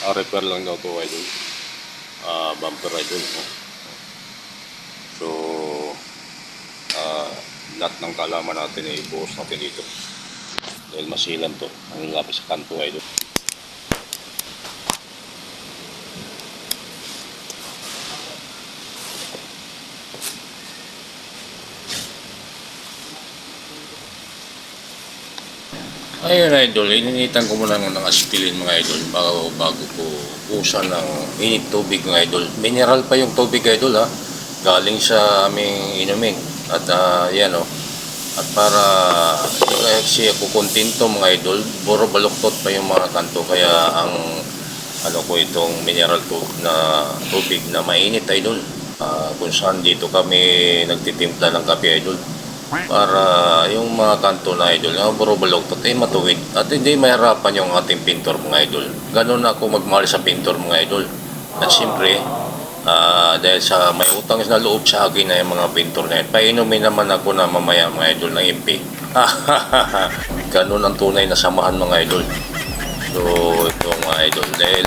Repair lang daw to idol. Bumper idol. So, lahat ng kalaman natin ay ibuhos natin dito. Dahil masilan to. Ang lapis sa kanto idol. Ayun idol, ininitan ko muna ng aspilin mga idol bago ko usan ng init tubig mga idol. Mineral pa yung tubig idol ha. Galing sa aming inumin. At yan o. At para kasi ako kontento mga idol, buro baluktot pa yung mga kanto. Kaya ang ano ko itong mineral na tubig na mainit idol. Kung saan dito kami nagtitimpla ng kape idol. Para yung mga kanto na idol, yung buro baluktot ay matuwid. At hindi mahirapan yung ating pintor mga idol. Ganun ako magmahal sa pintor mga idol. At siyempre, dahil sa may utang na loob sa akin na yung mga pintor na yun, painumin naman ako na mamaya mga idol ng MP. Ganun ang tunay na samahan mga idol. So ito mga idol, dahil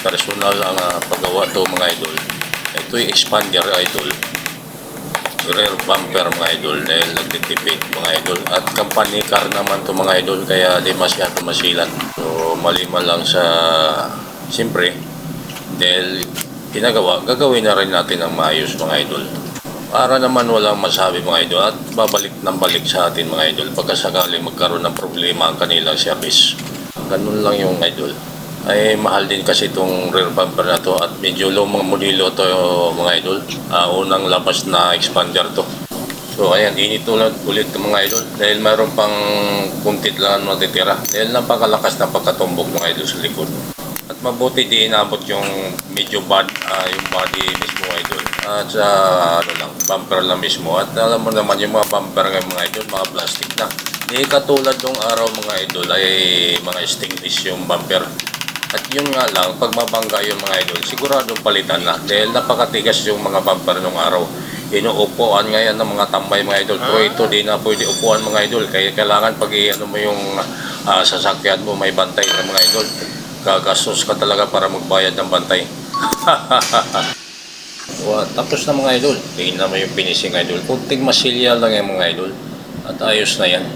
personal ang paggawa to mga idol. Ito yung expander idol, rear bumper mga idol, dahil nagtitipid mga idol. At company car naman to mga idol, kaya di masyado masilan. So maliman lang sa siyempre, dahil gagawin na rin natin ang maayos mga idol. Para naman walang masabi mga idol at babalik ng balik sa atin mga idol pagkasakali magkaroon ng problema ang kanilang service. Ganun lang yung idol. Ay mahal din kasi itong rear bumper na to at medyo lumang modelo to mga idol. Unang labas na expander to. So ayan, init ulit mga idol dahil mayroon pang kuntit lang natitira. Dahil napakalakas na pagkatumbok mga idol sa likod. At mabuti di inabot yung medyo bad, yung body mismo idol. At sa bumper lang mismo. At alam mo naman yung mga bumper ng mga idol, mga plastic na. Hindi katulad nung araw mga idol ay mga stainless yung bumper. At yun nga lang, pag mabangga yung mga idol, siguradong palitan na. Dahil napakatigas yung mga bumper nung araw. Inuupuan ngayon ng mga tambay mga idol. Pero ito di na pwede upuan mga idol. Kaya kailangan pag ano mo yung sasakyan mo, may bantay na mga idol. Gagastos ka talaga para magbayad ng bantay. Tapos na mga idol. Tingnan mo yung finishing idol. Kunting masilya lang yung mga idol. At ayos na yan.